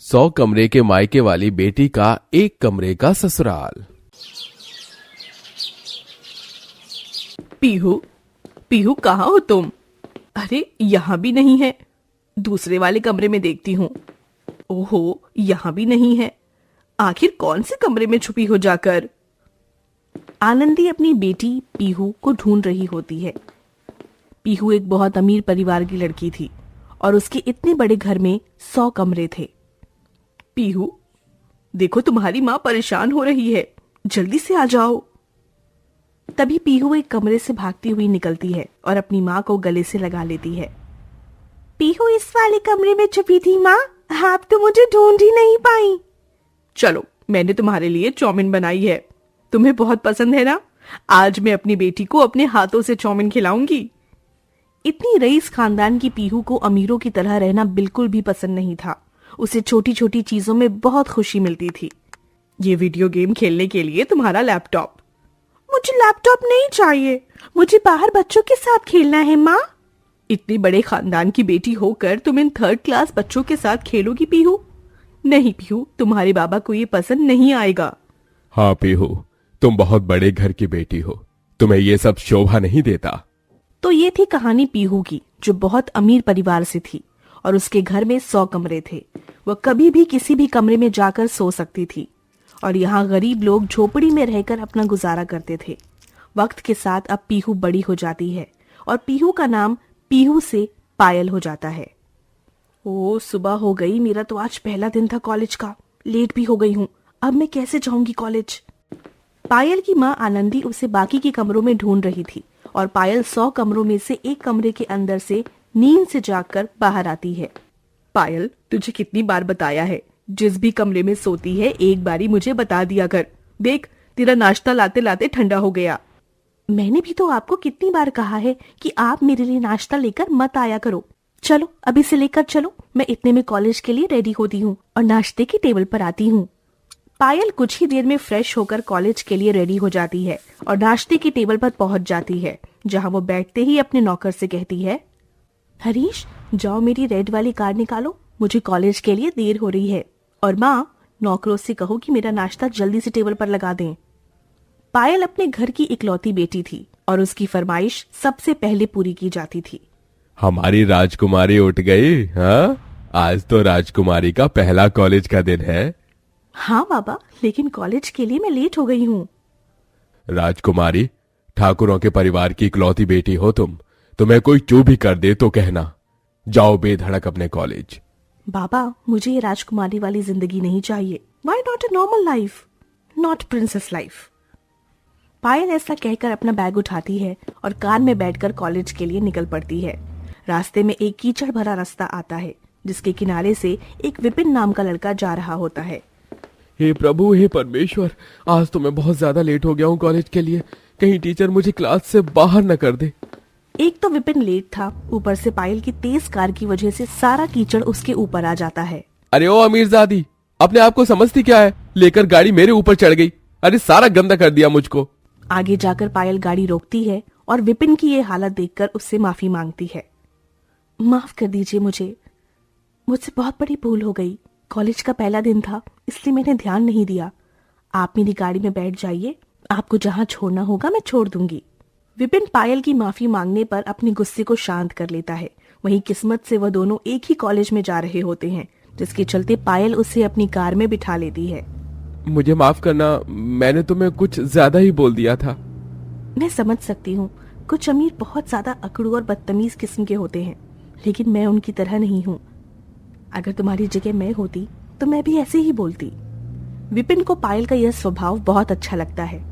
100 कमरे के मायके वाली बेटी का 1 कमरे का ससुराल। पीहू, पीहू कहाँ हो तुम? अरे यहाँ भी नहीं है। दूसरे वाले कमरे में देखती हूँ। ओहो, यहाँ भी नहीं है। आखिर कौन से कमरे में छुपी हो जाकर? आनंदी अपनी बेटी पीहू को ढूंढ रही होती है। पीहू एक बहुत अमीर परिवार की लड़की थी और उसके इतने बड़े घर में 100 कमरे थे। पीहू, देखो तुम्हारी माँ परेशान हो रही है, जल्दी से आ जाओ। तभी पीहू एक कमरे से भागती हुई निकलती है और अपनी माँ को गले से लगा लेती है। पीहू इस वाले कमरे में छुपी थी माँ, आप तो मुझे ढूंढ ही नहीं पाई। चलो, मैंने तुम्हारे लिए चाउमीन बनाई है, तुम्हें बहुत पसंद है ना? आज मैं अपनी बेटी को अपने हाथों से चाउमीन खिलाऊंगी। इतनी रईस खानदान की पीहू को अमीरों की तरह रहना बिल्कुल भी पसंद नहीं था। उसे छोटी छोटी चीजों में बहुत खुशी मिलती थी। ये वीडियो गेम खेलने के लिए तुम्हारा लैपटॉप। मुझे लैपटॉप नहीं चाहिए, मुझे बाहर बच्चों के साथ खेलना है माँ। इतने बड़े खानदान की बेटी होकर तुम इन 3rd क्लास बच्चों के साथ खेलोगी पीहू? नहीं पीहू, तुम्हारे बाबा को ये पसंद नहीं आएगा। हाँ पीहू, तुम बहुत बड़े घर की बेटी हो, तुम्हें ये सब शोभा नहीं देता। तो ये थी कहानी पीहू की, जो बहुत अमीर परिवार से थी और उसके घर में 100 कमरे थे। वह कभी भी किसी भी कमरे में जाकर सो सकती थी और यहाँ गरीब लोग झोपड़ी में रहकर अपना गुजारा करते थे। वक्त के साथ अब पीहू बड़ी हो जाती है और पीहू का नाम पीहू से पायल हो जाता है। ओ, सुबह हो गई, मेरा तो आज पहला दिन था कॉलेज का। लेट भी हो गई हूँ, अब मैं कैसे जाऊंगी कॉलेज? पायल की माँ आनंदी उसे बाकी के कमरों में ढूंढ रही थी और पायल 100 कमरों में से एक कमरे के अंदर से नींद से जागकर बाहर आती है। पायल, तुझे कितनी बार बताया है, जिस भी कमरे में सोती है एक बारी मुझे बता दिया कर। देख, तेरा नाश्ता लाते लाते ठंडा हो गया। मैंने भी तो आपको कितनी बार कहा है कि आप मेरे लिए नाश्ता लेकर मत आया करो। चलो, अभी से लेकर चलो, मैं इतने में कॉलेज के लिए रेडी होती हूँ और नाश्ते की टेबल पर आती हूँ। पायल कुछ ही देर में फ्रेश होकर कॉलेज के लिए रेडी हो जाती है और नाश्ते की टेबल पर पहुंच जाती है, जहां वो बैठते ही अपने नौकर से कहती है, हरीश, जाओ मेरी रेड वाली कार निकालो, मुझे कॉलेज के लिए देर हो रही है। और माँ, नौकरों से कहो कि मेरा नाश्ता जल्दी से टेबल पर लगा दें। पायल अपने घर की इकलौती बेटी थी और उसकी फरमाइश सबसे पहले पूरी की जाती थी। हमारी राजकुमारी उठ गई। हाँ, आज तो राजकुमारी का पहला कॉलेज का दिन है। हाँ बाबा, लेकिन कॉलेज के लिए मैं लेट हो गई हूँ। राजकुमारी, ठाकुरों के परिवार की इकलौती बेटी हो तुम, तुम्हें कोई चूक भी कर दे तो कहना। जाओ बेधड़क अपने कॉलेज। बाबा, मुझे ये राजकुमारी वाली जिंदगी नहीं चाहिए। Why not a normal life? Not princess life? पायल ऐसा कहकर अपना बैग उठाती है और कार में बैठकर कॉलेज के लिए निकल पड़ती है। रास्ते में एक कीचड़ भरा रास्ता आता है, जिसके किनारे से एक विपिन नाम का लड़का जा रहा होता है। हे प्रभु, हे परमेश्वर, आज तो मैं बहुत ज्यादा लेट हो गया हूँ कॉलेज के लिए। कहीं टीचर मुझे क्लास से बाहर न कर दे। एक तो विपिन लेट था, ऊपर से पायल की तेज कार की वजह से सारा कीचड़ उसके ऊपर आ जाता है। अरे ओ अमीरजादी, अपने आप को समझती क्या है? लेकर गाड़ी मेरे ऊपर चढ़ गई। अरे सारा गंदा कर दिया मुझको। आगे जाकर पायल गाड़ी रोकती है और विपिन की ये हालत देखकर उससे माफी मांगती है। माफ कर दीजिए मुझसे बहुत बड़ी भूल हो गई। कॉलेज का पहला दिन था, इसलिए मैंने ध्यान नहीं दिया। आप मेरी गाड़ी में बैठ जाइए, आपको जहाँ छोड़ना होगा मैं छोड़ दूंगी। विपिन पायल की माफी मांगने पर अपने गुस्से को शांत कर लेता है। वहीं किस्मत से वह दोनों एक ही कॉलेज में जा रहे होते हैं, जिसके चलते पायल उसे अपनी कार में बिठा लेती है। मुझे माफ करना, मैंने तुम्हें कुछ ज्यादा ही बोल दिया था। मैं समझ सकती हूँ, कुछ अमीर बहुत ज्यादा अकड़ू और बदतमीज किस्म के होते हैं, लेकिन मैं उनकी तरह नहीं हूँ। अगर तुम्हारी जगह मैं होती तो मैं भी ऐसे ही बोलती। विपिन को पायल का यह स्वभाव बहुत अच्छा लगता है।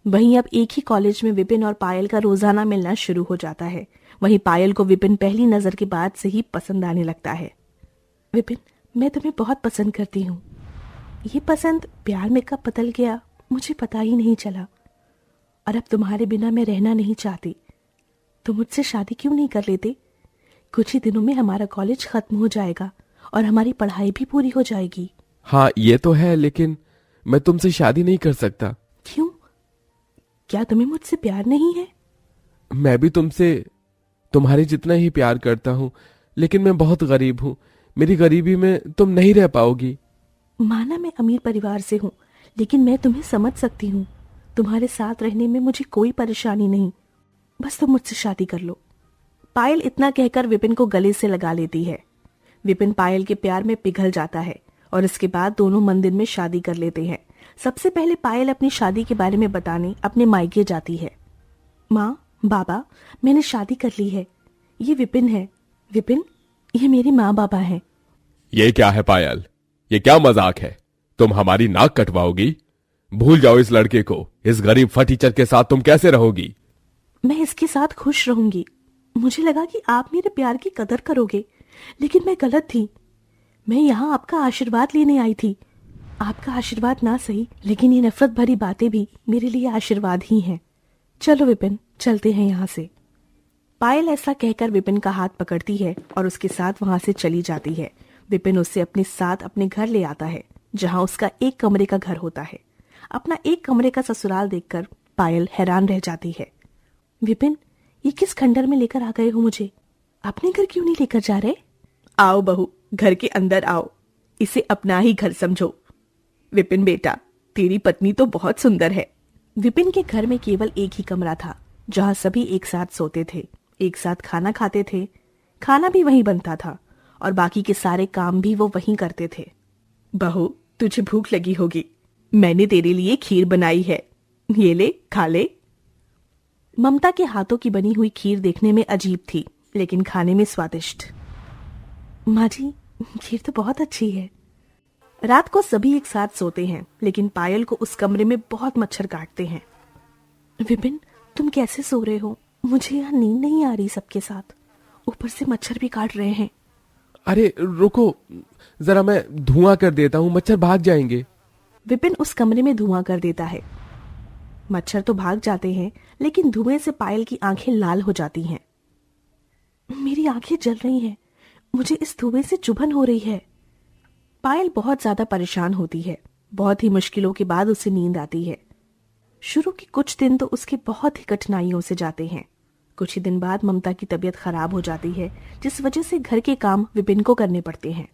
वहीं अब एक ही कॉलेज में विपिन और पायल का रोजाना मिलना शुरू हो जाता है। वहीं पायल को विपिन पहली नजर के बाद से ही पसंद आने लगता है। विपिन, मैं तुम्हें बहुत पसंद करती हूँ। ये पसंद प्यार में कब बदल गया मुझे पता ही नहीं चला। और अब तुम्हारे बिना मैं रहना नहीं चाहती। तुम मुझसे शादी क्यों नहीं कर लेते? कुछ ही दिनों में हमारा कॉलेज खत्म हो जाएगा और हमारी पढ़ाई भी पूरी हो जाएगी। हाँ ये तो है, लेकिन मैं तुमसे शादी नहीं कर सकता। क्यों? क्या तुम्हें मुझसे प्यार नहीं है? मैं भी तुमसे तुम्हारे जितना ही प्यार करता हूँ, लेकिन मैं बहुत गरीब हूँ। मेरी गरीबी में तुम नहीं रह पाओगी। माना मैं अमीर परिवार से हूँ, लेकिन मैं तुम्हें समझ सकती हूँ। तुम्हारे साथ रहने में मुझे कोई परेशानी नहीं, बस तुम मुझसे शादी कर लो। पायल इतना कहकर विपिन को गले से लगा लेती है। विपिन पायल के प्यार में पिघल जाता है और इसके बाद दोनों मंदिर में शादी कर लेते हैं। सबसे पहले पायल अपनी शादी के बारे में बताने अपने मायके जाती है। माँ, बाबा, मैंने शादी कर ली है। ये विपिन है। विपिन, ये मेरे माँ बाबा हैं। ये क्या है पायल, ये क्या मजाक है? तुम हमारी नाक कटवाओगी? भूल जाओ इस लड़के को। इस गरीब फटीचर के साथ तुम कैसे रहोगी? मैं इसके साथ खुश रहूंगी। मुझे लगा कि आप मेरे प्यार की कदर करोगे, लेकिन मैं गलत थी। मैं यहाँ आपका आशीर्वाद लेने आई थी। आपका आशीर्वाद ना सही, लेकिन ये नफरत भरी बातें भी मेरे लिए आशीर्वाद ही हैं। चलो विपिन, चलते हैं यहाँ से। पायल ऐसा कहकर विपिन का हाथ पकड़ती है और उसके साथ वहां से चली जाती है। विपिन उससे अपने साथ अपने घर ले आता है, जहां उसका एक कमरे का घर होता है। अपना एक कमरे का ससुराल देखकर पायल हैरान रह जाती है। विपिन, ये किस खंडर में लेकर आ गए हो मुझे? अपने घर क्यों नहीं लेकर जा रहे? आओ बहू, घर के अंदर आओ। इसे अपना ही घर समझो। विपिन बेटा, तेरी पत्नी तो बहुत सुंदर है। विपिन के घर में केवल एक ही कमरा था, जहां सभी एक साथ सोते थे, एक साथ खाना खाते थे। खाना भी वहीं बनता था और बाकी के सारे काम भी वो वहीं करते थे। बहू, तुझे भूख लगी होगी, मैंने तेरे लिए खीर बनाई है, ये ले, खा ले। ममता के हाथों की बनी हुई खीर देखने में अजीब थी, लेकिन खाने में स्वादिष्ट। माँ जी, खीर तो बहुत अच्छी है। रात को सभी एक साथ सोते हैं, लेकिन पायल को उस कमरे में बहुत मच्छर काटते हैं। विपिन, तुम कैसे सो रहे हो? मुझे यहाँ नींद नहीं आ रही सबके साथ, ऊपर से मच्छर भी काट रहे हैं। अरे रुको, जरा मैं धुआं कर देता हूँ, मच्छर भाग जाएंगे। विपिन उस कमरे में धुआं कर देता है। मच्छर तो भाग जाते हैं, लेकिन धुएं से पायल की आंखें लाल हो जाती हैं। मेरी आंखें जल रही हैं, मुझे इस धुएं से चुभन हो रही है। पायल बहुत ज्यादा परेशान होती है। बहुत ही मुश्किलों के बाद उसे नींद आती है। शुरू के कुछ दिन तो उसके बहुत ही कठिनाइयों से जाते हैं। कुछ ही दिन बाद ममता की तबीयत खराब हो जाती है, जिस वजह से घर के काम विपिन को करने पड़ते हैं।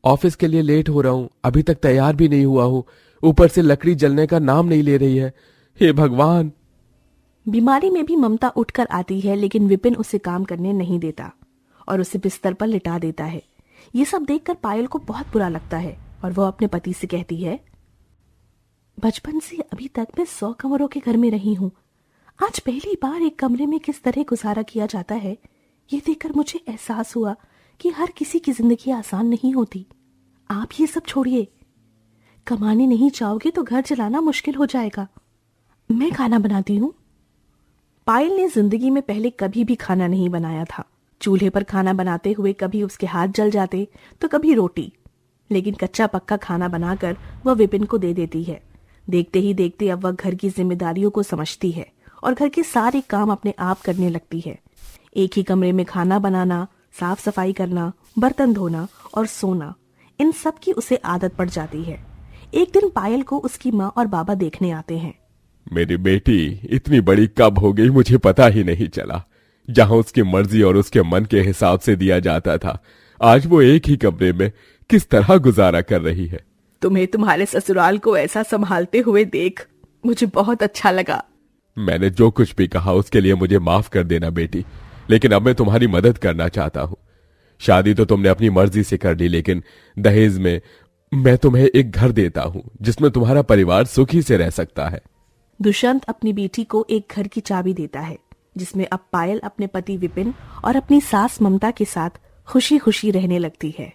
ऑफिस के लिए लेट हो रहा हूँ, अभी तक तैयार भी नहीं हुआ हूँ, ऊपर से लकड़ी जलने का नाम नहीं ले रही है। हे भगवान। बीमारी में भी ममता उठकर आती है, लेकिन विपिन उसे काम करने नहीं देता और उसे बिस्तर पर लिटा देता है। ये सब देखकर पायल को बहुत बुरा लगता है और वो अपने पति से कहती है, बचपन से अभी तक मैं 100 कमरों के घर में रही हूँ। आज पहली बार एक कमरे में किस तरह गुजारा किया जाता है, ये देखकर मुझे एहसास हुआ कि हर किसी की जिंदगी आसान नहीं होती। आप ये सब छोड़िए, कमाने नहीं चाहोगे तो घर चलाना मुश्किल हो जाएगा। मैं खाना बनाती हूँ। पायल ने जिंदगी में पहले कभी भी खाना नहीं बनाया था। चूल्हे पर खाना बनाते हुए कभी उसके हाथ जल जाते तो कभी रोटी, लेकिन कच्चा पक्का खाना बनाकर वह विपिन को दे देती है। देखते ही देखते अब वह घर की जिम्मेदारियों को समझती है और घर के सारे काम अपने आप करने लगती है। एक ही कमरे में खाना बनाना, साफ सफाई करना, बर्तन धोना और सोना, इन सब की उसे आदत पड़ जाती है। एक दिन पायल को उसकी माँ और बाबा देखने आते हैं। मेरी बेटी इतनी बड़ी कब हो गई मुझे पता ही नहीं चला। जहां उसकी मर्जी और उसके मन के हिसाब से दिया जाता था, आज वो एक ही कमरे में किस तरह गुजारा कर रही है। तुम्हें तुम्हारे ससुराल को ऐसा संभालते हुए देख मुझे बहुत अच्छा लगा। मैंने जो कुछ भी कहा उसके लिए मुझे माफ कर देना बेटी, लेकिन अब मैं तुम्हारी मदद करना चाहता हूँ। शादी तो तुमने अपनी मर्जी से कर ली, लेकिन दहेज में मैं तुम्हें एक घर देता हूँ जिसमें तुम्हारा परिवार सुखी से रह सकता है। दुष्यंत अपनी बेटी को एक घर की चाबी देता है, जिसमें अब पायल अपने पति विपिन और अपनी सास ममता के साथ खुशी खुशी रहने लगती है।